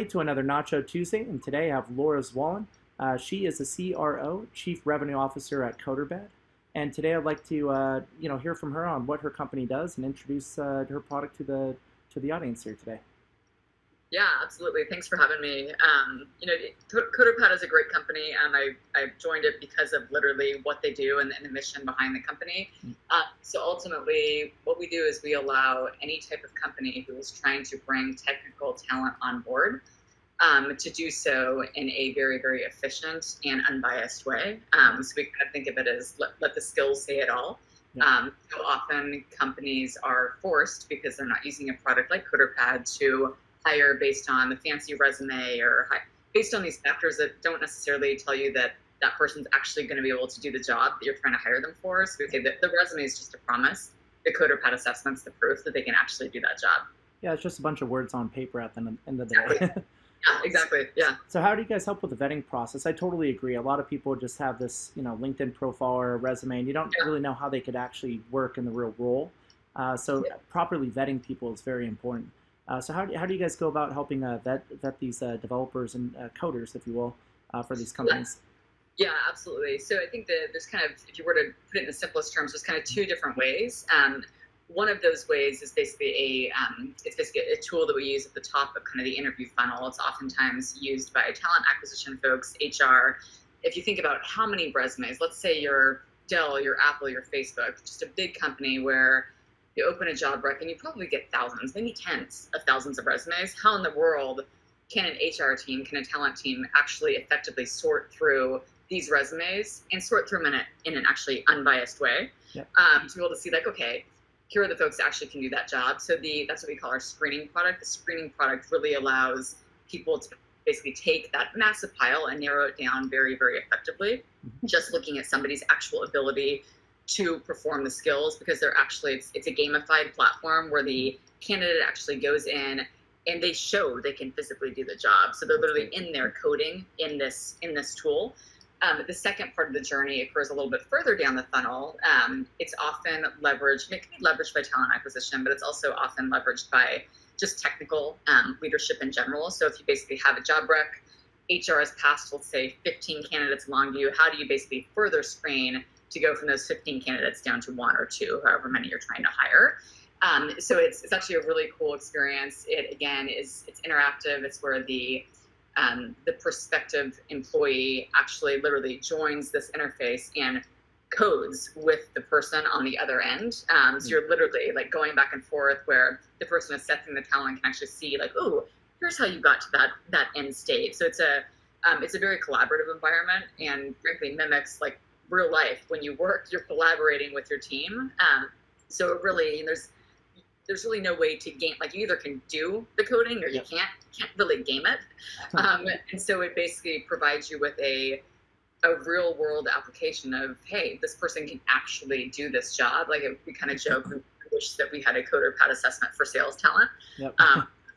everybody, to another Nacho Tuesday, and today I have Laura Zwahlen. She is a CRO, Chief Revenue Officer at CoderPad, and today I'd like to hear from her on what her company does and introduce her product to the audience here today. Yeah, absolutely. Thanks for having me. CoderPad is a great company. I joined it because of literally what they do and the mission behind the company. So ultimately, what we do is we allow any type of company who is trying to bring technical talent on board to do so in a very, very efficient and unbiased way. So we kind of think of it as let the skills say it all. So often companies are forced, because they're not using a product like CoderPad, to hire based on the fancy resume or based on these factors that don't necessarily tell you that that person's actually going to be able to do the job that you're trying to hire them for. So we say that the resume is just a promise. The CoderPad assessment's the proof that they can actually do that job. Yeah, it's just a bunch of words on paper at the end of the Exactly. day. Yeah, exactly. Yeah. So how do you guys help with the vetting process? I totally agree. A lot of people just have this, LinkedIn profile or resume, and you don't really know how they could actually work in the real role. So properly vetting people is very important. So how do you guys go about helping vet these developers and coders, if you will, for these companies? Yeah, absolutely. So I think that there's kind of, if you were to put it in the simplest terms, there's kind of two different ways. One of those ways is basically a tool that we use at the top of kind of the interview funnel. It's oftentimes used by talent acquisition folks, HR. If you think about how many resumes, let's say you're Dell, you're Apple, you're Facebook, just a big company where you open a job rec and you probably get thousands, maybe tens of thousands of resumes. How in the world can an HR team, can a talent team actually effectively sort through these resumes and sort through them in an actually unbiased way? Yep. To be able to see, like, okay, here are the folks that actually can do that job. So that's what we call our screening product. The screening product really allows people to basically take that massive pile and narrow it down very, very effectively, just looking at somebody's actual ability to perform the skills, because they're actually, it's a gamified platform where the candidate actually goes in and they show they can physically do the job. So they're literally in there coding in this tool. The second part of the journey occurs a little bit further down the funnel. It's often leveraged, it can be leveraged by talent acquisition, but it's also often leveraged by just technical leadership in general. So if you basically have a job rec, HR has passed, let's say, 15 candidates along to you, how do you basically further screen to go from those 15 candidates down to one or two, however many you're trying to hire? So it's actually a really cool experience. It's interactive. It's where the prospective employee actually literally joins this interface and codes with the person on the other end. So you're literally like going back and forth, where the person assessing the talent can actually see, like, oh, here's how you got to that end state. So it's a very collaborative environment, and frankly mimics like real life. When you work, you're collaborating with your team. So it really, there's really no way to game, like, you either can do the coding or you can't really game it. And so it basically provides you with a real world application of, hey, this person can actually do this job. Like, we kind of joke, we wish that we had a CoderPad assessment for sales talent. Yep.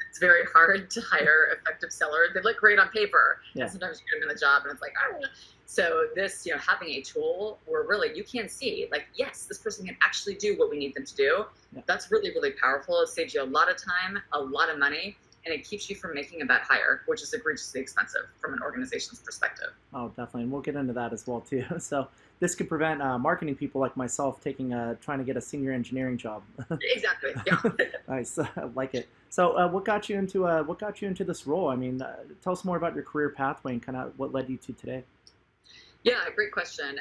It's very hard to hire effective sellers. They look great on paper. Yeah. And sometimes you get them in the job and it's like, oh. So this, having a tool where really you can see, like, yes, this person can actually do what we need them to do. Yeah. That's really, really powerful. It saves you a lot of time, a lot of money, and it keeps you from making a bad hire, which is egregiously expensive from an organization's perspective. Oh, definitely, and we'll get into that as well too. So this could prevent marketing people like myself trying to get a senior engineering job. Exactly. Yeah. Nice. I like it. So what got you into this role? I mean, tell us more about your career pathway and kind of what led you to today. Yeah, great question.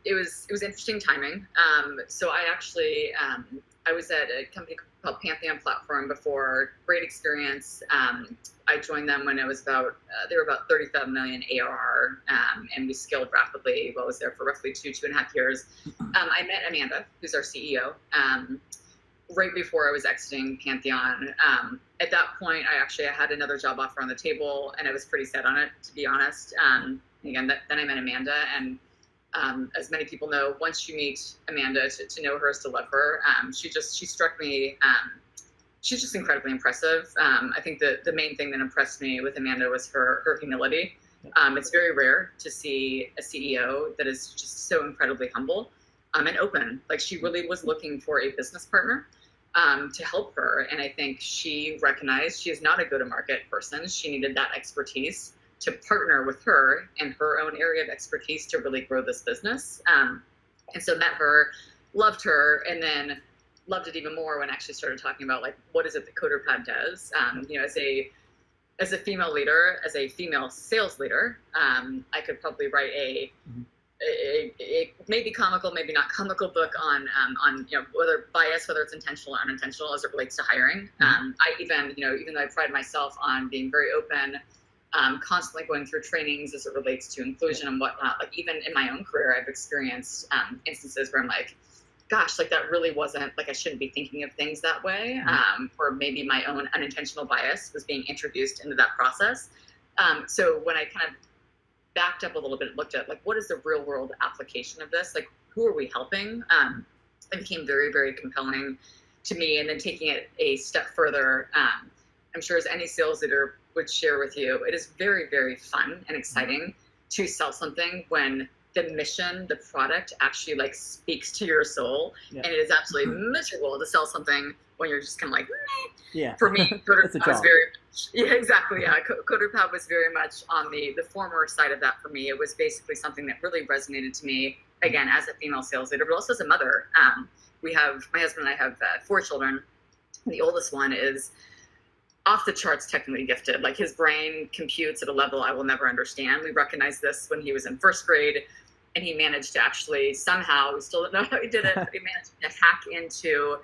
It was interesting timing. So I actually I was at a company called Pantheon Platform before. Great experience. I joined them when it was they were about 37 million ARR, and we scaled rapidly. I was there for roughly 2.5 years. I met Amanda, who's our CEO, right before I was exiting Pantheon. At that point, I had another job offer on the table, and I was pretty set on it, to be honest. Again, then I met Amanda, and as many people know, once you meet Amanda, to know her is to love her. She struck me. She's just incredibly impressive. I think the main thing that impressed me with Amanda was her humility. It's very rare to see a CEO that is just so incredibly humble and open. Like, she really was looking for a business partner. to help her. And I think she recognized she is not a go-to-market person. She needed that expertise to partner with her in her own area of expertise to really grow this business. And so met her, loved her, and then loved it even more when I actually started talking about like, what is it that CoderPad does? You know, as a female leader, as a female sales leader, I could probably write a maybe comical, maybe not comical book on you know, whether bias, whether it's intentional or unintentional as it relates to hiring. I even, you know, even though I pride myself on being very open, constantly going through trainings as it relates to inclusion and whatnot, like even in my own career, I've experienced instances where I'm like, gosh, like that really wasn't, like I shouldn't be thinking of things that way, or maybe my own unintentional bias was being introduced into that process. So when I kind of backed up a little bit and looked at like, what is the real world application of this? Like, who are we helping? It became very, very compelling to me. And then taking it a step further, I'm sure as any sales leader would share with you, it is very, very fun and exciting to sell something when the mission, the product actually like speaks to your soul. And it is absolutely miserable to sell something when you're just kind of like, meh. Yeah. For me, CoderPad was very much, yeah, exactly. Yeah. CoderPad was very much on the former side of that for me. It was basically something that really resonated to me, again, as a female sales leader, but also as a mother. My husband and I have 4 children. The oldest one is off the charts technically gifted. Like his brain computes at a level I will never understand. We recognized this when he was in 1st grade, and he managed to actually somehow, we still don't know how he did it, but he managed to hack into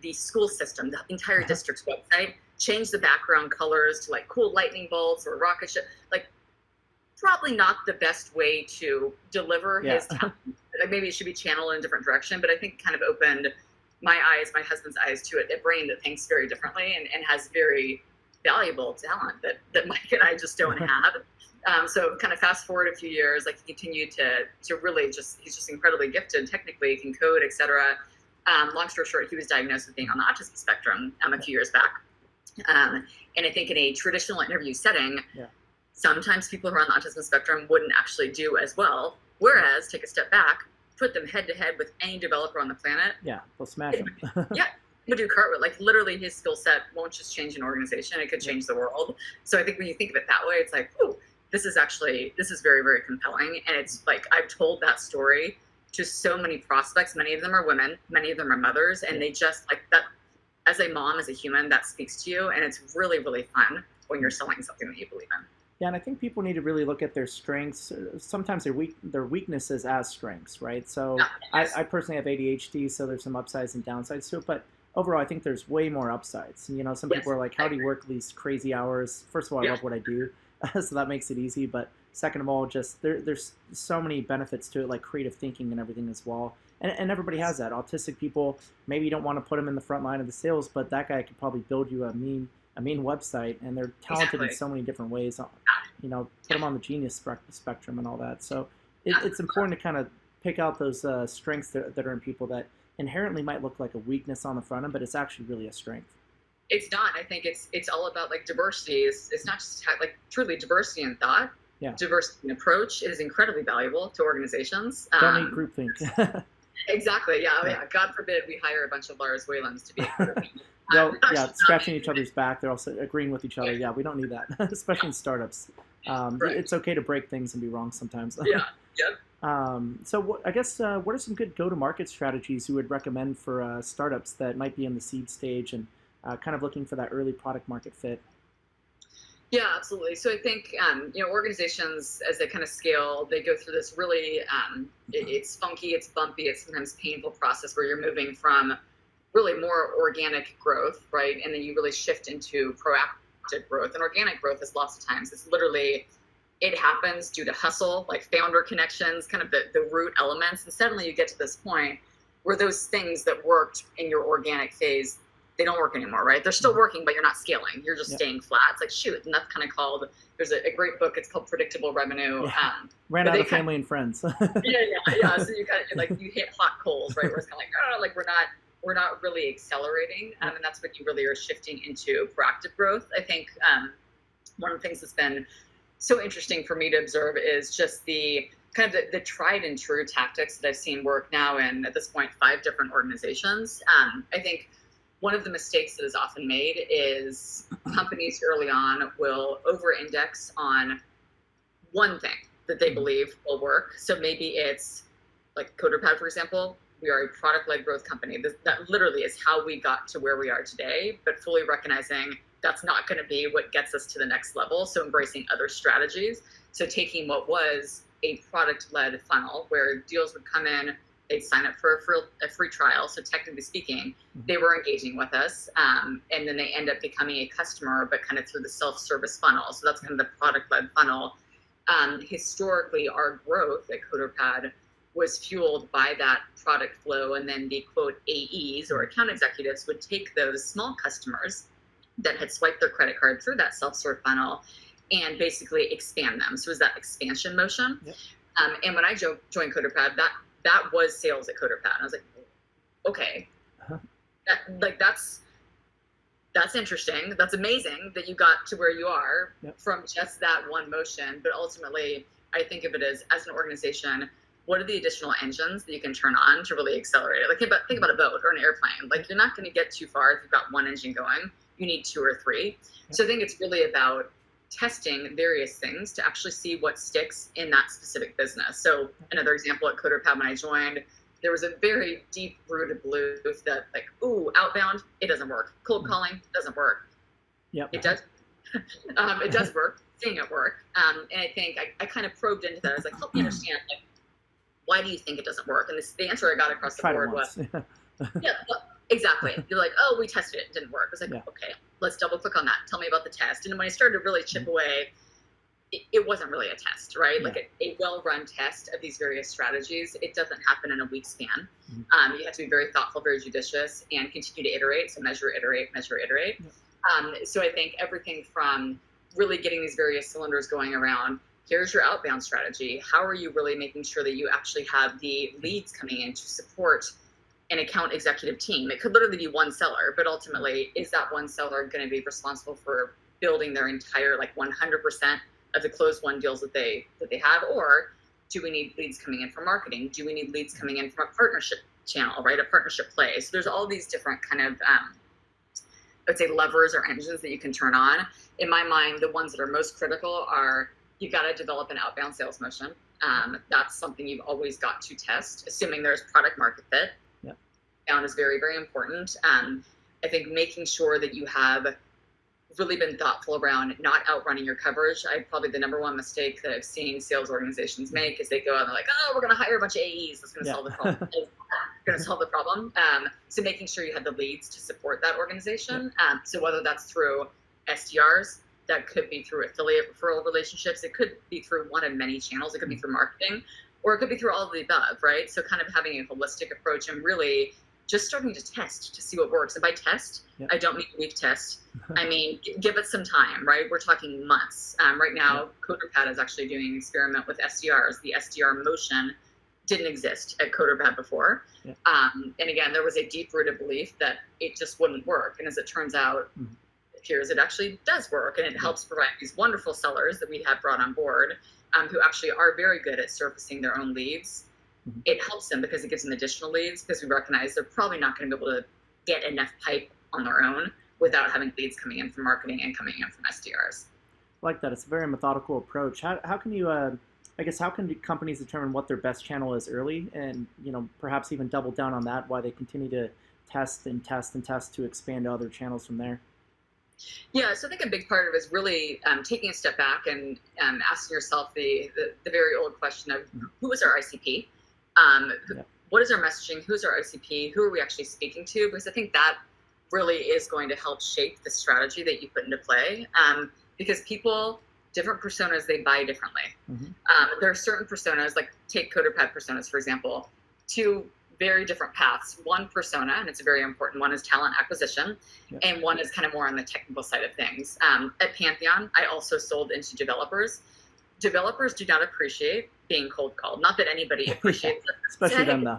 the school system, the entire district's website, change the background colors to like cool lightning bolts or rocket ship. Like probably not the best way to deliver his talent. Like maybe it should be channeled in a different direction, but I think kind of opened my eyes, my husband's eyes to a brain that thinks very differently and has very valuable talent that Mike and I just don't have. So kind of fast forward a few years, like he continued to really he's just incredibly gifted technically, can code, etc. Long story short, he was diagnosed with being on the autism spectrum a few years back. And I think in a traditional interview setting, sometimes people who are on the autism spectrum wouldn't actually do as well. Whereas, take a step back, put them head to head with any developer on the planet. Yeah, they'll smash them. Would do cartwheel. Like literally his skill set won't just change an organization, it could change the world. So I think when you think of it that way, it's like, ooh, this is very, very compelling. And it's like, I've told that story to so many prospects. Many of them are women, many of them are mothers, and they just like that. As a mom, as a human, that speaks to you, and it's really, really fun when you're selling something that you believe in. Yeah, and I think people need to really look at their strengths, sometimes their weaknesses as strengths, right? So I personally have ADHD, so there's some upsides and downsides to it, but overall, I think there's way more upsides. You know, some people are like, how do you work these crazy hours? First of all, I love what I do, so that makes it easy, but second of all, just there's so many benefits to it, like creative thinking and everything as well. And everybody has that. Autistic people, maybe you don't want to put them in the front line of the sales, but that guy could probably build you a mean website, and they're talented in so many different ways. You know, put them on the genius spectrum and all that. So it's important to kind of pick out those strengths that are in people that inherently might look like a weakness on the front end, but it's actually really a strength. It's not. I think it's all about like diversity. It's not just like truly diversity in thought. Diversity in approach. It is incredibly valuable to organizations. Don't need groupthink. Exactly. Yeah. God forbid we hire a bunch of Lars Whalens to be. Scratching each other's back. They're also agreeing with each other. Yeah, we don't need that, especially in startups. It's okay to break things and be wrong sometimes. So I guess what are some good go-to-market strategies you would recommend for startups that might be in the seed stage and kind of looking for that early product market fit? Yeah, absolutely. So I think, organizations, as they kind of scale, they go through this really, it's funky, it's bumpy, it's sometimes painful process where you're moving from really more organic growth, right? And then you really shift into proactive growth. And organic growth is lots of times, it's literally, it happens due to hustle, like founder connections, kind of the root elements. And suddenly you get to this point where those things that worked in your organic phase, they don't work anymore, right? They're still working, but you're not scaling. You're just staying flat. It's like, shoot. And that's kind of called, there's a great book. It's called Predictable Revenue. Ran out of family and friends. So you kind of you hit hot coals, right? Where it's kind of like, we're not really accelerating. And that's when you really are shifting into proactive growth. I think one of the things that's been so interesting for me to observe is just the kind of the tried and true tactics that I've seen work now in, at this point, 5 different organizations. I think one of the mistakes that is often made is companies early on will over-index on one thing that they believe will work. So maybe it's like CoderPad, for example. We are a product-led growth company. That literally is how we got to where we are today, but fully recognizing that's not going to be what gets us to the next level. So embracing other strategies. So taking what was a product-led funnel where deals would come in, they'd sign up for a free trial. So technically speaking, they were engaging with us, and then they end up becoming a customer, but kind of through the self-service funnel. So that's kind of the product-led funnel. Historically, our growth at CoderPad was fueled by that product flow, and then the quote AEs or account executives would take those small customers that had swiped their credit card through that self-serve funnel and basically expand them. So it was that expansion motion. Yep. And when I joined CoderPad, that was sales at CoderPad. And I was like, okay, that's interesting. That's amazing that you got to where you are from just that one motion. But ultimately, I think of it as an organization, what are the additional engines that you can turn on to really accelerate it? Like think about a boat or an airplane. Like you're not going to get too far if you've got one engine going. You need two or three. So I think it's really about testing various things to actually see what sticks in that specific business. So another example at CoderPad, when I joined, there was a very deep-rooted belief that like, ooh, outbound, it doesn't work. Cold calling doesn't work. Yep. It does. It does work. Seeing it work. And I think I kind of probed into that. I was like, help me understand, like, why do you think it doesn't work? And the answer I got across the board was, exactly. You're like, oh, we tested it. It didn't work. I was like, okay, let's double click on that. Tell me about the test. And when I started to really chip away, it wasn't really a test, right? Like a well-run test of these various strategies, it doesn't happen in a week span. You have to be very thoughtful, very judicious, and continue to iterate. So measure, iterate, measure, iterate. So I think everything from really getting these various cylinders going around, here's your outbound strategy. How are you really making sure that you actually have the leads coming in to support an account executive team? It could literally be one seller, but ultimately, is that one seller going to be responsible for building their entire, like 100% of the closed won deals that they have? Or do we need leads coming in from marketing? Do we need leads coming in from a partnership channel, right? A partnership play. So there's all these different kind of, I would say, levers or engines that you can turn on. In my mind, the ones that are most critical are, you got to develop an outbound sales motion. That's something you've always got to test, assuming there's product market fit. Outbound is very, very important. I think making sure that you have really been thoughtful around not outrunning your coverage. Probably the number one mistake that I've seen sales organizations make is they go out and they're like, oh, we're going to hire a bunch of AEs. That's going to solve the problem. Going to solve the problem. So making sure you have the leads to support that organization. So whether that's through SDRs, that could be through affiliate referral relationships. It could be through one of many channels. It could be through marketing, or it could be through all of the above, right? So kind of having a holistic approach and really just starting to test to see what works. And by test, I don't mean week test. I mean, give it some time, right? We're talking months. Right now, CoderPad is actually doing an experiment with SDRs. The SDR motion didn't exist at CoderPad before. And again, there was a deep-rooted belief that it just wouldn't work. And as it turns out, it appears it actually does work. And it helps provide these wonderful sellers that we have brought on board, who actually are very good at surfacing their own leads. It helps them because it gives them additional leads, because we recognize they're probably not going to be able to get enough pipe on their own without having leads coming in from marketing and coming in from SDRs. I like that. It's a very methodical approach. How can you, I guess, how can companies determine what their best channel is early, and perhaps even double down on that, why they continue to test and test and test to expand to other channels from there? Yeah, so I think a big part of it is really taking a step back and asking yourself the very old question of who is our ICP? What is our messaging? Who's our ICP? Who are we actually speaking to? Because I think that really is going to help shape the strategy that you put into play. Because people, different personas, they buy differently. There are certain personas, like take CoderPad personas, for example, two very different paths. One persona, and it's a very important one, is talent acquisition, and one is kind of more on the technical side of things. At Pantheon, I also sold into developers. Developers do not appreciate being cold called. Not that anybody appreciates it. Especially them, though.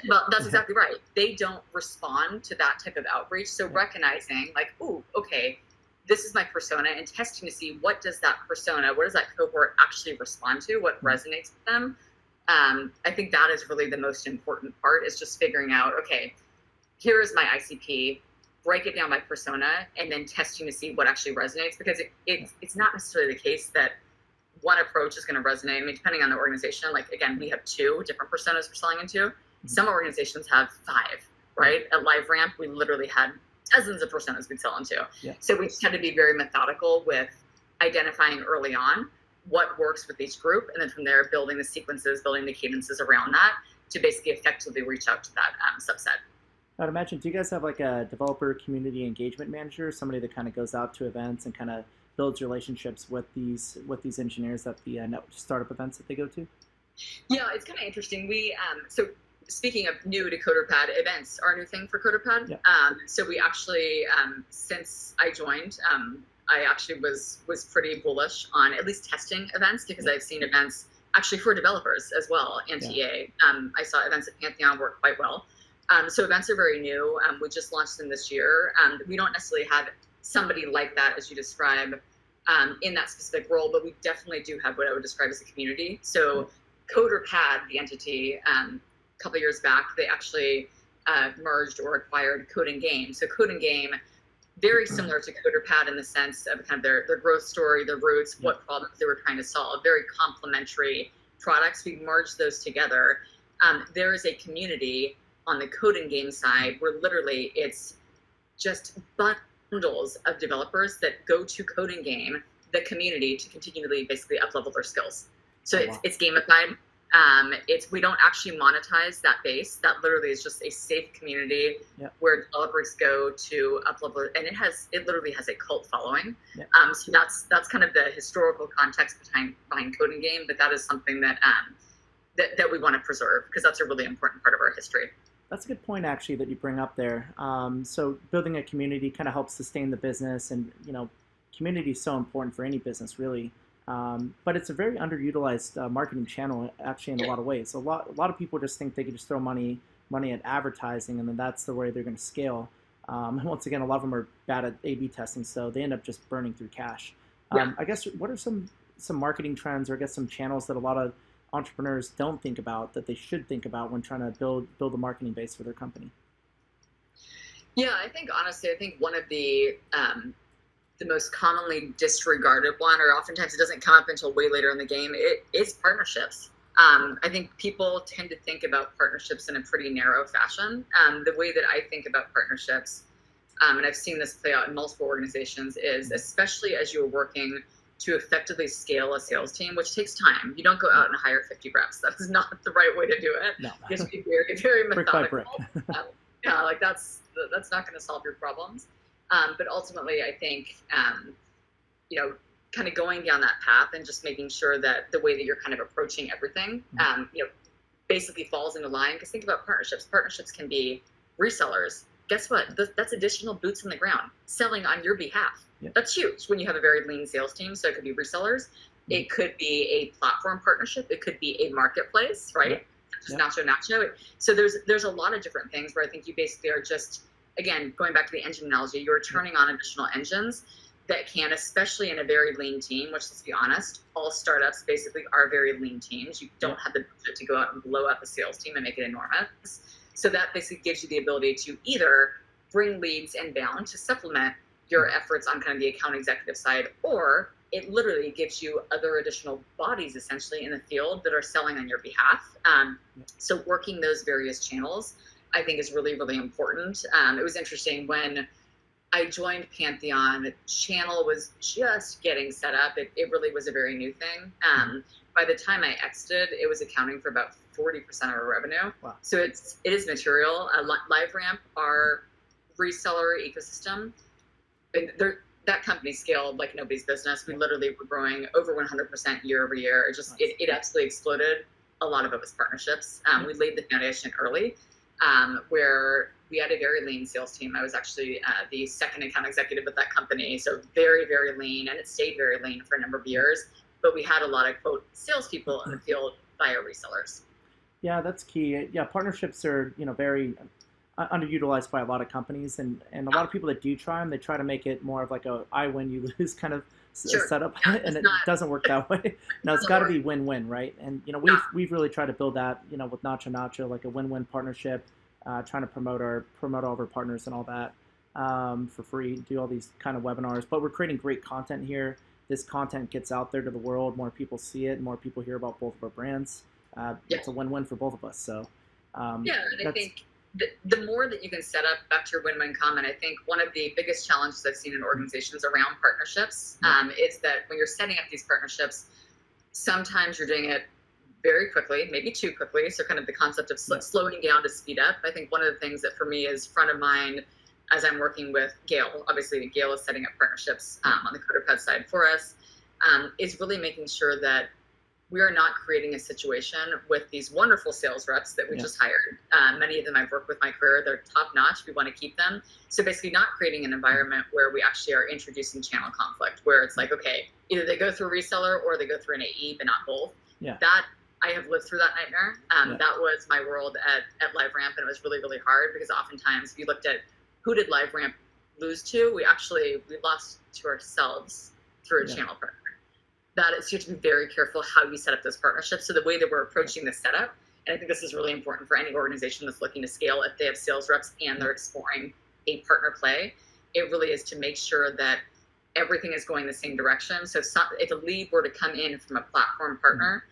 Well, that's exactly right. They don't respond to that type of outreach. So recognizing, like, ooh, okay, this is my persona, and testing to see what does that persona, what does that cohort actually respond to, what resonates with them. I think that is really the most important part, is just figuring out, okay, here is my ICP, break it down by persona, and then testing to see what actually resonates, because it's not necessarily the case that one approach is going to resonate. I mean, depending on the organization, like, again, we have 2 different personas we're selling into. Some organizations have 5, right? At LiveRamp, we literally had dozens of personas we'd sell into. So we tend to be very methodical with identifying early on what works with each group, and then from there, building the sequences, building the cadences around that to basically effectively reach out to that subset. I'd imagine, do you guys have like a developer community engagement manager, somebody that kind of goes out to events and kind of builds relationships with these engineers at the startup events that they go to? Yeah, it's kind of interesting. We so speaking of new to CoderPad, events are a new thing for CoderPad. So we actually, since I joined, I actually was pretty bullish on at least testing events, because I've seen events actually for developers as well, and TA. I saw events at Pantheon work quite well. So events are very new. We just launched them this year. We don't necessarily have somebody like that, as you describe, in that specific role, but we definitely do have what I would describe as a community. So CoderPad, the entity, a couple of years back, they actually merged or acquired Code & Game. So Code & Game, very similar to CoderPad in the sense of kind of their growth story, their roots, what problems they were trying to solve, very complementary products. We merged those together. There is a community on the Code & Game side where literally it's just bundles of developers that go to Code & Game, the community, to continually basically up-level their skills. So it's gamified. We don't actually monetize that base. That literally is just a safe community where developers go to up-level, and it literally has a cult following. So that's kind of the historical context behind Code & Game, but that is something that that we want to preserve, because that's a really important part of our history. That's a good point, actually, that you bring up there. So building a community kind of helps sustain the business, and community is so important for any business, really. But it's a very underutilized marketing channel, actually, in a lot of ways. A lot of people just think they can just throw money at advertising, and then that's the way they're going to scale. And once again, a lot of them are bad at A/B testing, so they end up just burning through cash. I guess, what are some marketing trends, or I guess some channels that a lot of entrepreneurs don't think about that they should think about when trying to build a marketing base for their company? Yeah, honestly, I think one of the most commonly disregarded one, or oftentimes it doesn't come up until way later in the game, it is partnerships. I think people tend to think about partnerships in a pretty narrow fashion. The way that I think about partnerships, and I've seen this play out in multiple organizations, is especially as you're working to effectively scale a sales team, which takes time. You don't go out and hire 50 reps. That is not the right way to do it. No. You have to be very, very methodical. Brick by brick. Yeah, like that's not going to solve your problems. But ultimately, I think, kind of going down that path and just making sure that the way that you're kind of approaching everything, basically falls into line. Because think about partnerships. Partnerships can be resellers. Guess what? That's additional boots on the ground, selling on your behalf. That's huge when you have a very lean sales team. So it could be resellers. It could be a platform partnership. It could be a marketplace, right? Just NachoNacho. So there's a lot of different things where I think you basically are just, again, going back to the engine analogy, you're turning on additional engines that can, especially in a very lean team, which, let's be honest, all startups basically are very lean teams. You don't have the budget to go out and blow up a sales team and make it enormous. So that basically gives you the ability to either bring leads inbound to supplement your efforts on kind of the account executive side, or it literally gives you other additional bodies essentially in the field that are selling on your behalf. So working those various channels, I think, is really, really important. It was interesting when I joined Pantheon, the channel was just getting set up. It really was a very new thing. By the time I exited, it was accounting for about 40% of our revenue. Wow. So it is material. LiveRamp, our reseller ecosystem, that company scaled like nobody's business. We literally were growing over 100% year over year. It absolutely exploded. A lot of it was partnerships. We laid the foundation early, where we had a very lean sales team. I was actually the second account executive at that company. So very, very lean, and it stayed very lean for a number of years. But we had a lot of, quote, salespeople in the field via resellers. Yeah, that's key. Yeah, partnerships are, very underutilized by a lot of companies, and a lot of people that do try them, they try to make it more of like a I win, you lose kind of setup, and it doesn't work that way. No, it's got to be win-win, right? And we've really tried to build that, with NachoNacho, like a win-win partnership. trying to promote all of our partners and all that for free, do all these kind of webinars. But we're creating great content here. This content gets out there to the world. More people see it. More people hear about both of our brands. It's a win-win for both of us. So and I think the more that you can set up, back to your win-win comment, I think one of the biggest challenges I've seen in organizations around partnerships is that when you're setting up these partnerships, sometimes you're doing it very quickly, maybe too quickly. So kind of the concept of slowing down to speed up. I think one of the things that for me is front of mind as I'm working with Gail, obviously Gail is setting up partnerships on the CoderPad side for us, is really making sure that we are not creating a situation with these wonderful sales reps that we just hired. Many of them I've worked with my career, they're top notch, we want to keep them. So basically not creating an environment where we actually are introducing channel conflict, where it's like, okay, either they go through a reseller or they go through an AE, but not both. That I have lived through that nightmare. That was my world at LiveRamp, and it was really, really hard because oftentimes if you looked at who did LiveRamp lose to, we lost to ourselves through a channel partner. That is, you have to be very careful how you set up those partnerships. So the way that we're approaching this setup, and I think this is really important for any organization that's looking to scale, if they have sales reps and they're exploring a partner play, it really is to make sure that everything is going the same direction. So if a lead were to come in from a platform partner,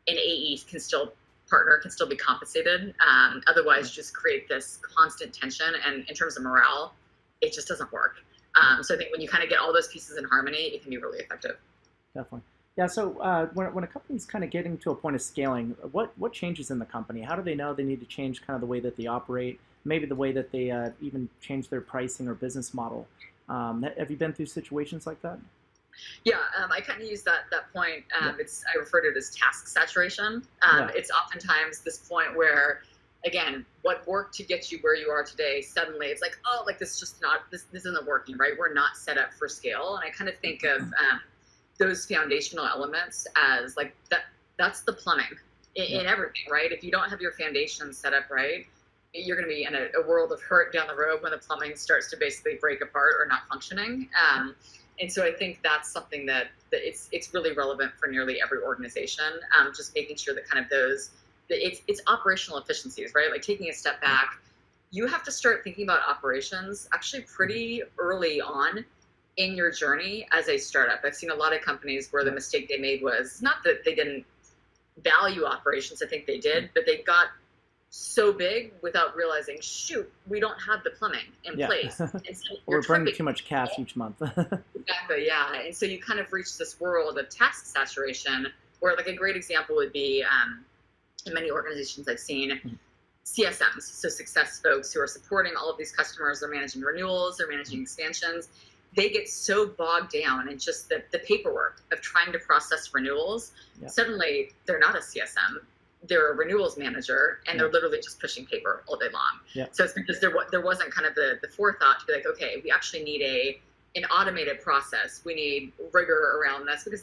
an AE can still be compensated. Otherwise, just create this constant tension. And in terms of morale, it just doesn't work. So I think when you kind of get all those pieces in harmony, it can be really effective. Definitely. Yeah, so when a company's kind of getting to a point of scaling, what changes in the company? How do they know they need to change kind of the way that they operate, maybe the way that they even change their pricing or business model? Have you been through situations like that? Yeah, I kind of use that point. I refer to it as task saturation. It's oftentimes this point where, again, what worked to get you where you are today, suddenly it's like, oh, like this isn't working, right? We're not set up for scale. And I kind of think of those foundational elements as like that's the plumbing in everything, right? If you don't have your foundation set up right, you're going to be in a world of hurt down the road when the plumbing starts to basically break apart or not functioning. And so I think that's something that it's really relevant for nearly every organization. Just making sure that kind of it's operational efficiencies, right? Like taking a step back, you have to start thinking about operations actually pretty early on in your journey as a startup. I've seen a lot of companies where the mistake they made was not that they didn't value operations, I think they did, but they got so big without realizing, shoot, we don't have the plumbing in place. And so we're burning too much cash each month. Exactly, yeah. And so you kind of reach this world of task saturation where, like, a great example would be in many organizations I've seen, CSMs, so success folks who are supporting all of these customers. They're managing renewals, they're managing expansions. They get so bogged down in just the paperwork of trying to process renewals. Suddenly, they're not a CSM. They're a renewals manager, and they're literally just pushing paper all day long. So it's because there wasn't kind of the forethought to be like, okay, we actually need an automated process. We need rigor around this because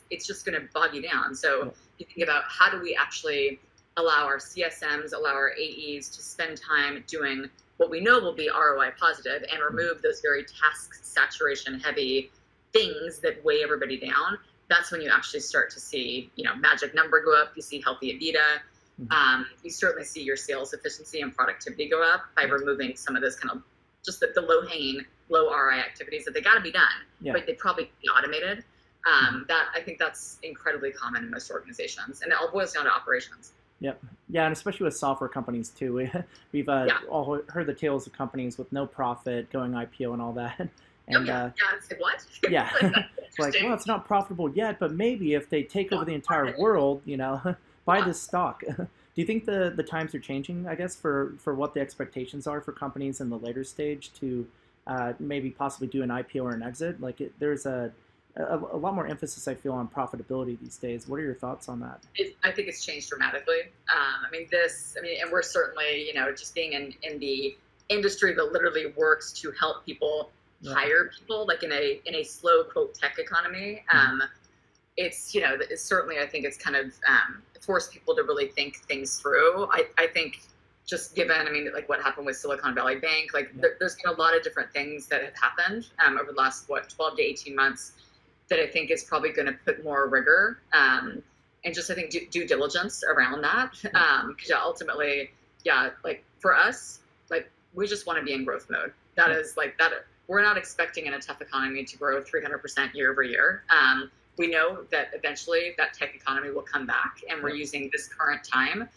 it's just going to bog you down. So you think about how do we actually allow our CSMs, allow our AEs to spend time doing what we know will be ROI positive and remove those very task saturation heavy things that weigh everybody down. That's when you actually start to see, magic number go up. You see healthy EBITDA. You certainly see your sales efficiency and productivity go up by removing some of those kind of just the low-hanging, low ROI activities that they got to be done, but they probably be automated. I think that's incredibly common in most organizations, and it all boils down to operations. Yep. Yeah, and especially with software companies too. We've all heard the tales of companies with no profit going IPO and all that. And it's like, what? It's like, well, it's not profitable yet, but maybe if they take over the entire world, buy this stock. Do you think the times are changing, I guess, for what the expectations are for companies in the later stage to maybe possibly do an IPO or an exit? Like, there's a lot more emphasis, I feel, on profitability these days. What are your thoughts on that? I think it's changed dramatically. And we're certainly, just being in the industry that literally works to help people hire people, like in a slow quote tech economy. It's certainly, I think it's kind of forced people to really think things through. I think just given, like what happened with Silicon Valley Bank, there's been a lot of different things that have happened over the last 12 to 18 months that I think is probably going to put more rigor and just I think due diligence around that, because ultimately, like for us, like we just want to be in growth mode. That is like that. We're not expecting in a tough economy to grow 300% year over year. We know that eventually that tech economy will come back, and we're using this current time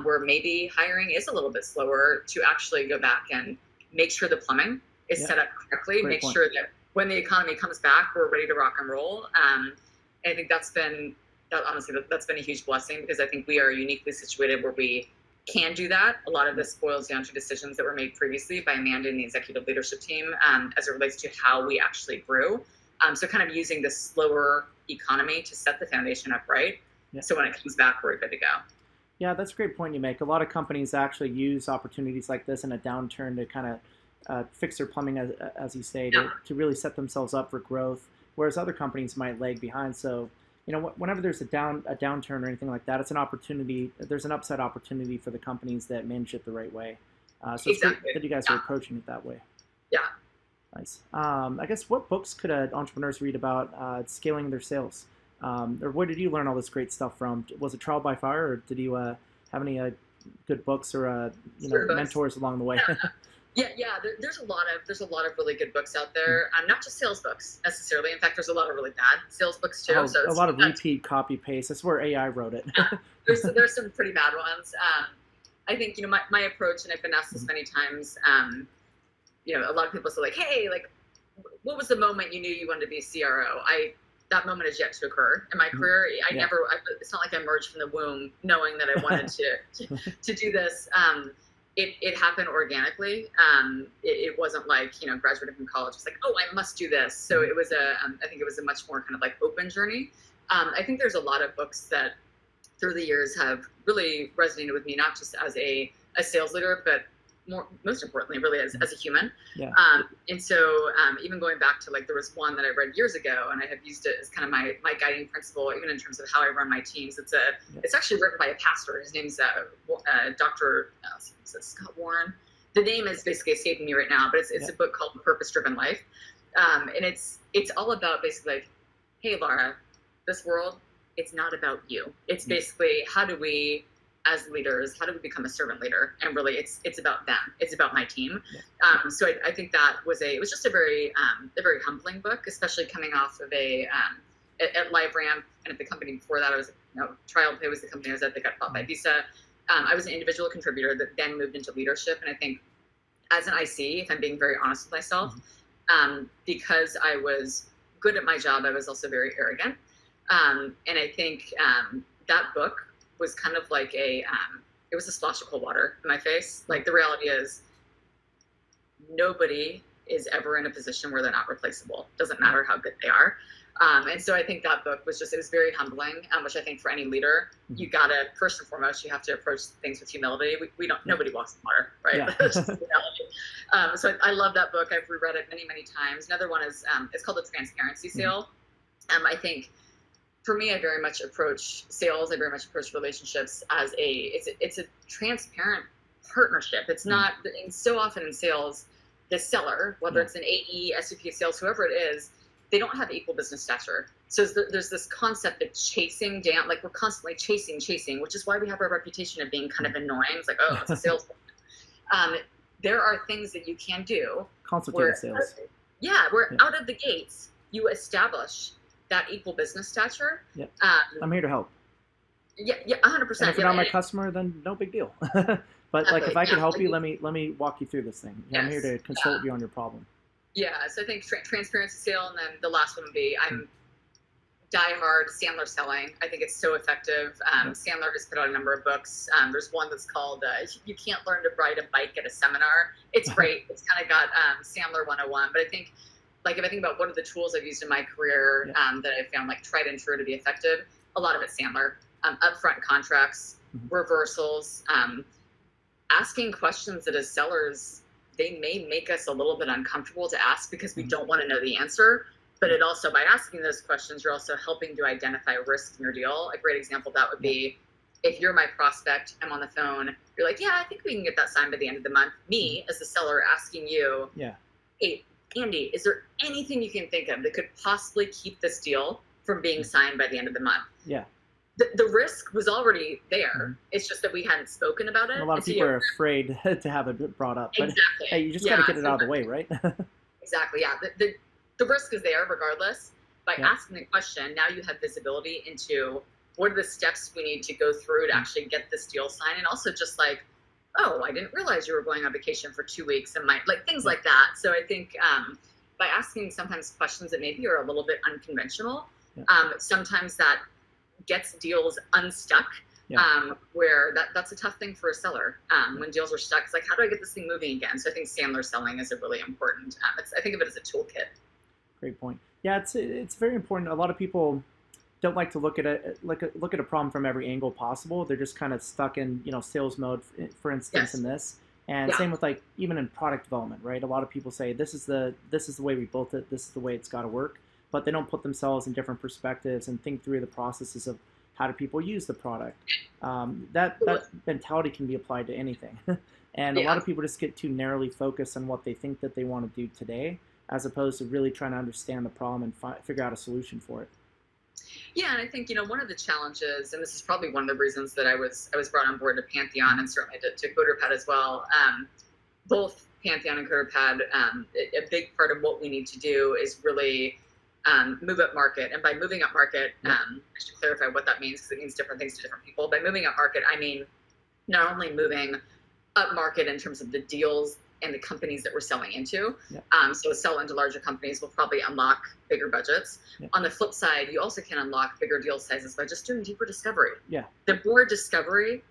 where maybe hiring is a little bit slower to actually go back and make sure the plumbing is set up correctly, Great make point. sure that when the economy comes back, we're ready to rock and roll. I think that's been a huge blessing, because I think we are uniquely situated where we can do that. A lot of this boils down to decisions that were made previously by Amanda and the executive leadership team as it relates to how we actually grew. So kind of using this slower economy to set the foundation up right. So when it comes back, we're good to go. Yeah, that's a great point you make. A lot of companies actually use opportunities like this in a downturn to kind of fix their plumbing, as you say, to really set themselves up for growth, whereas other companies might lag behind. So, whenever there's a downturn or anything like that, it's an opportunity. There's an upside opportunity for the companies that manage it the right way. So it's great that you guys are approaching it that way. Yeah. Nice. I guess, what books could entrepreneurs read about scaling their sales? Or where did you learn all this great stuff from? Was it trial by fire, or did you have any good books or mentors along the way? Yeah. There's a lot of really good books out there. Not just sales books necessarily. In fact, there's a lot of really bad sales books too. A lot of repeat copy paste. That's where AI wrote it. There's some pretty bad ones. I think my approach, and I've been asked this many times. A lot of people say like, hey, like, what was the moment you knew you wanted to be a CRO? That moment is yet to occur in my career. It's not like I emerged from the womb knowing that I wanted to do this. It happened organically. It wasn't like, graduating from college, it's like, oh, I must do this. So it was I think it was a much more kind of like open journey. I think there's a lot of books that through the years have really resonated with me, not just as a sales leader, but most importantly, really as a human. And so even going back to like, there was one that I read years ago, and I have used it as kind of my guiding principle, even in terms of how I run my teams. It's actually written by a pastor. His name's Dr. Scott Warren. The name is basically escaping me right now, but it's a book called Purpose Driven Life. And it's all about basically like, hey, Laura, this world, it's not about you. It's basically, how do we, as leaders, how do we become a servant leader? And really, it's about them. It's about my team. So I think that it was just a very humbling book, especially coming off of at LiveRamp, and at the company before that, I was TrialPay was the company I was at that got bought by Visa. I was an individual contributor that then moved into leadership, and I think as an IC, if I'm being very honest with myself, because I was good at my job, I was also very arrogant, and I think that book was kind of like it was a splash of cold water in my face. Like, the reality is, nobody is ever in a position where they're not replaceable. Doesn't matter how good they are. And so I think that book was it was very humbling, which I think for any leader, you gotta, first and foremost, you have to approach things with humility. Nobody walks in water, right? That's just the reality. So I love that book. I've reread it many, many times. Another one is, it's called The Transparency Sale. I think, for me, I very much approach sales. I very much approach relationships as it's a transparent partnership. It's not, and so often in sales, the seller, whether it's an AE, SVP of sales, whoever it is, they don't have equal business stature. So there's this concept of chasing down, like we're constantly chasing, which is why we have our reputation of being kind of annoying. It's like, oh, it's a sales. There are things that you can do. Consultative sales. Where out of the gates, you establish that equal business stature. I'm here to help. 100%. And if you're not my customer, then no big deal. But like, if I could help you, let me walk you through this thing. I'm here to consult you on your problem. So I think transparency sale, and then the last one would be, I'm diehard Sandler selling. I think it's so effective. Sandler has put out a number of books. There's one that's called You Can't Learn to Ride a Bike at a Seminar. It's great. It's kind of got Sandler 101. But I think, like, if I think about what are the tools I've used in my career that I found like tried and true to be effective, a lot of it's Sandler. Upfront contracts, reversals, asking questions that as sellers, they may make us a little bit uncomfortable to ask because we don't want to know the answer. But it also, by asking those questions, you're also helping to identify risk in your deal. A great example of that would be, if you're my prospect, I'm on the phone, you're like, I think we can get that signed by the end of the month. Me, as the seller, asking you, hey, Andy, is there anything you can think of that could possibly keep this deal from being signed by the end of the month? the risk was already there. It's just that we hadn't spoken about it. And a lot of people are afraid to have it brought up, but exactly. hey, you just got to get it out of the way, right? Exactly. Yeah. The risk is there regardless. By asking the question, now you have visibility into what are the steps we need to go through to actually get this deal signed, and also just like, oh, I didn't realize you were going on vacation for 2 weeks, and like things like that. So I think by asking sometimes questions that maybe are a little bit unconventional, sometimes that gets deals unstuck. Where that's a tough thing for a seller when deals are stuck. It's like, how do I get this thing moving again? So I think Sandler selling is a really important. I think of it as a toolkit. Great point. Yeah, it's very important. A lot of people don't like to look at a problem from every angle possible. They're just kind of stuck in sales mode, for instance, in this. And same with like even in product development, right? A lot of people say this is the way we built it. This is the way it's got to work, but they don't put themselves in different perspectives and think through the processes of how do people use the product. That mentality can be applied to anything. And a lot of people just get too narrowly focused on what they think that they want to do today, as opposed to really trying to understand the problem and figure out a solution for it. Yeah, and I think one of the challenges, and this is probably one of the reasons that I was brought on board to Pantheon and certainly to CoderPad as well. Both Pantheon and CoderPad, a big part of what we need to do is really move up market. And by moving up market, I should clarify what that means because it means different things to different people. By moving up market, I mean not only moving up market in terms of the deals and the companies that we're selling into. So sell into larger companies will probably unlock bigger budgets. On the flip side, you also can unlock bigger deal sizes by just doing deeper discovery. The more discovery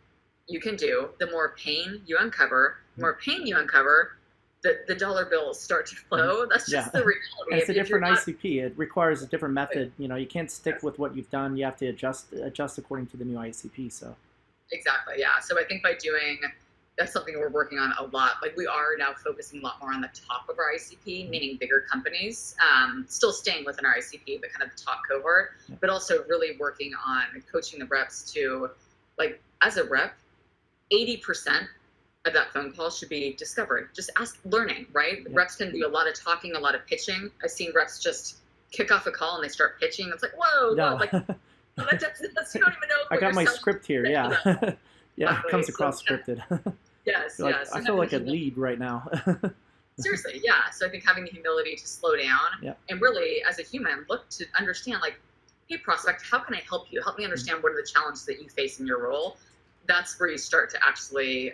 you can do, the more pain you uncover. The more pain you uncover, the dollar bills start to flow. That's just the reality. And it's a different ICP. It requires a different method. You can't stick with what you've done. You have to adjust according to the new ICP. So exactly, yeah. So I think by doing that's something we're working on a lot. Like we are now focusing a lot more on the top of our ICP, meaning bigger companies, still staying within our ICP, but kind of the top cohort, but also really working on coaching the reps to, like, as a rep, 80% of that phone call should be discovery. Just learning, right? Reps can do a lot of talking, a lot of pitching. I've seen reps just kick off a call and they start pitching. It's like, whoa, like, that's, you don't even know. I got my script here. It comes across scripted. I feel like a lead right now. Seriously, yeah. So I think having the humility to slow down and really, as a human, look to understand, like, hey, prospect, how can I help you? Help me understand what are the challenges that you face in your role. That's where you start to actually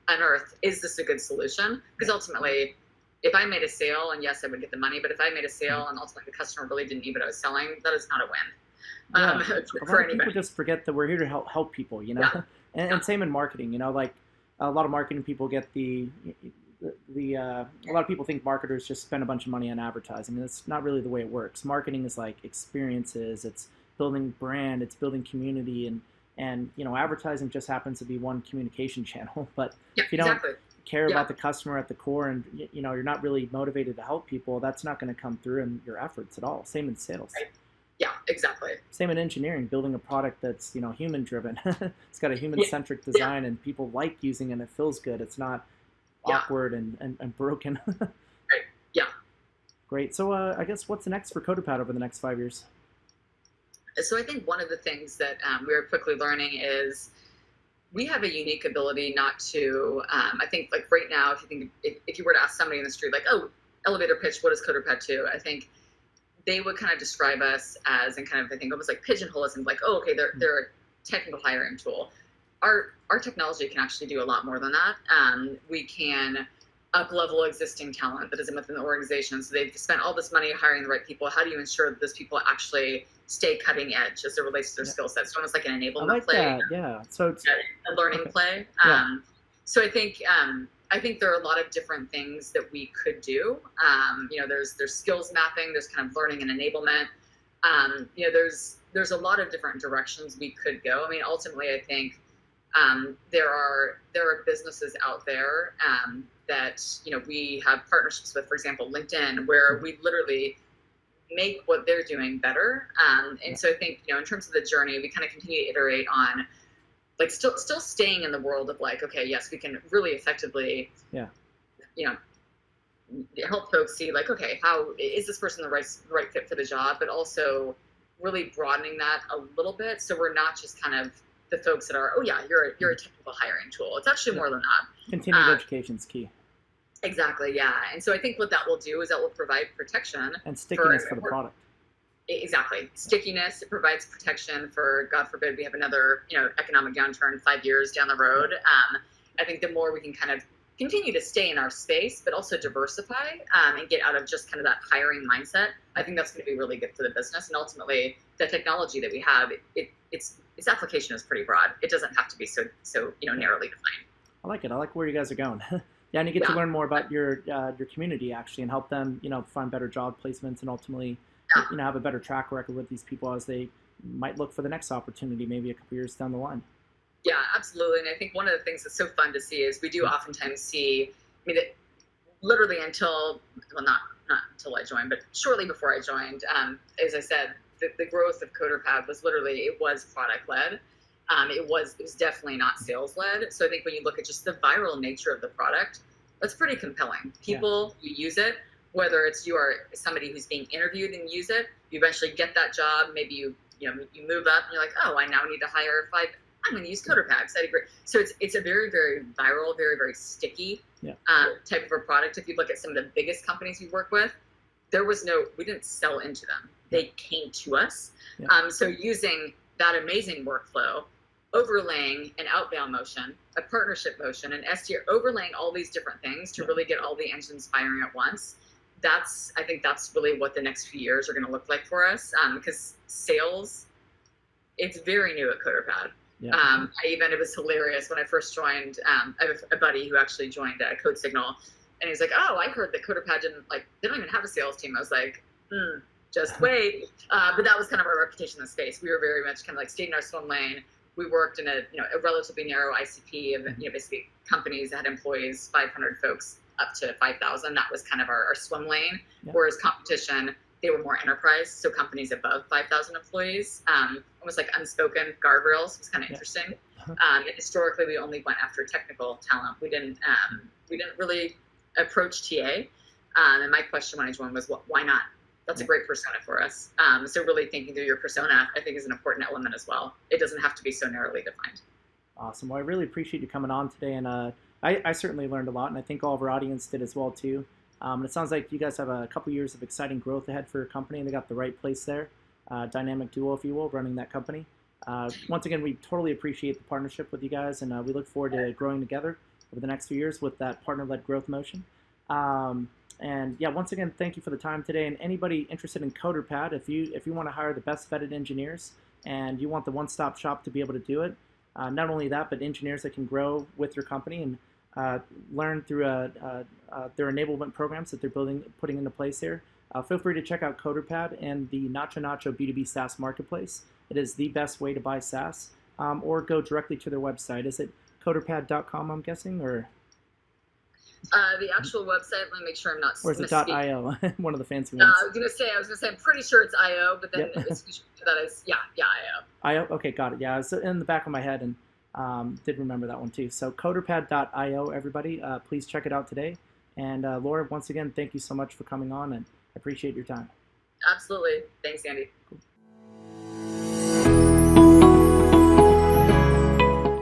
unearth, is this a good solution? Because ultimately, if I made a sale, and yes, I would get the money, but if I made a sale and ultimately the customer really didn't need what I was selling, that is not a win. For anybody. People just forget that we're here to help people, and same in marketing, like a lot of marketing people get a lot of people think marketers just spend a bunch of money on advertising, and it's not really the way it works. Marketing is like experiences, it's building brand, it's building community, and advertising just happens to be one communication channel. But if you don't care about the customer at the core, and you're not really motivated to help people, that's not going to come through in your efforts at all. Same in sales. Right. Yeah, exactly. Same in engineering, building a product that's human driven. It's got a human centric design, and people like using it, and it feels good. It's not awkward and broken. Right. Yeah. Great. So I guess what's next for CoderPad over the next 5 years? So I think one of the things that we're quickly learning is we have a unique ability not to, I think, like right now, if you were to ask somebody in the street, like, oh, elevator pitch, what does CoderPad do? I think they would kind of describe us as, and kind of, I think, almost like pigeonhole us and like, oh, okay, they're a technical hiring tool. Our technology can actually do a lot more than that. We can up-level existing talent that isn't within the organization. So they've spent all this money hiring the right people. How do you ensure that those people actually stay cutting edge as it relates to their skill sets? So almost like an enablement play. So it's a learning play. So I think there are a lot of different things that we could do. There's skills mapping, there's kind of learning and enablement. There's a lot of different directions we could go. I mean, ultimately, I think there are businesses out there that we have partnerships with, for example, LinkedIn, where we literally make what they're doing better. So I think in terms of the journey, we kind of continue to iterate on, like, still staying in the world of like, okay, yes, we can really effectively, help folks see, like, okay, how is this person the right fit for the job, but also really broadening that a little bit. So we're not just kind of the folks that are, oh yeah, you're a technical hiring tool. It's actually more than that. Continued education is key. Exactly, yeah. And so I think what that will do is that will provide protection and stickiness for the product. Exactly. Stickiness, it provides protection for, God forbid, we have another, economic downturn 5 years down the road. I think the more we can kind of continue to stay in our space, but also diversify and get out of just kind of that hiring mindset, I think that's going to be really good for the business. And ultimately, the technology that we have, its application is pretty broad. It doesn't have to be so narrowly defined. I like it. I like where you guys are going. Yeah, and you get to learn more about your community actually, and help them, find better job placements, and ultimately, have a better track record with these people as they might look for the next opportunity, maybe a couple years down the line. Yeah, absolutely. And I think one of the things that's so fun to see is we do oftentimes see, that literally until, well, not until I joined, but shortly before I joined, as I said, the growth of CoderPad was literally, it was product led. It was definitely not sales led. So I think when you look at just the viral nature of the product, that's pretty compelling. People who use it, whether it's you are somebody who's being interviewed and use it, you eventually get that job. Maybe you move up and you're like, oh, I now need to hire 5. I'm going to use CoderPad because I agree. So it's a very, very viral, very, very sticky type of a product. If you look at some of the biggest companies we work with, we didn't sell into them. They came to us. So using that amazing workflow, overlaying an outbound motion, a partnership motion, an SDR, overlaying all these different things to really get all the engines firing at once. I think that's really what the next few years are going to look like for us. Because sales, it's very new at CoderPad. It was hilarious when I first joined. I have a buddy who actually joined Code Signal, and he's like, "Oh, I heard that CoderPad they don't even have a sales team." I was like, just wait. But that was kind of our reputation in the space. We were very much kind of stayed in our swim lane. We worked in a relatively narrow ICP of basically companies that had employees, 500 folks up to 5,000. That was kind of our swim lane. Whereas competition, they were more enterprise, so companies above 5,000 employees, almost like unspoken guardrails. It was kind of interesting. And historically, we only went after technical talent. We didn't really approach TA. And my question when I joined was, why not? That's a great persona for us. So really thinking through your persona, I think, is an important element as well. It doesn't have to be so narrowly defined. Awesome. Well, I really appreciate you coming on today, and I certainly learned a lot, and I think all of our audience did as well too. And it sounds like you guys have a couple years of exciting growth ahead for your company, and they got the right place there. Dynamic duo, if you will, running that company. Once again, we totally appreciate the partnership with you guys, and we look forward to growing together over the next few years with that partner-led growth motion. And yeah, once again, thank you for the time today. And anybody interested in CoderPad, if you want to hire the best vetted engineers and you want the one-stop shop to be able to do it, not only that, but engineers that can grow with your company and learn through their enablement programs that they're putting into place here. Feel free to check out CoderPad and the NachoNacho B2B SaaS marketplace. It is the best way to buy SaaS, or go directly to their website. Is it CoderPad.com, I'm guessing, or? The actual website, let me make sure I'm not Or is it .io, one of the fancy ones? I was gonna say, I'm pretty sure it's IO, but then that is, IO. IO, okay, got it. Yeah, it's in the back of my head, and did remember that one too. So CoderPad.io, everybody, please check it out today. And Laura, once again, thank you so much for coming on, and I appreciate your time. Absolutely. Thanks, Andy. Cool.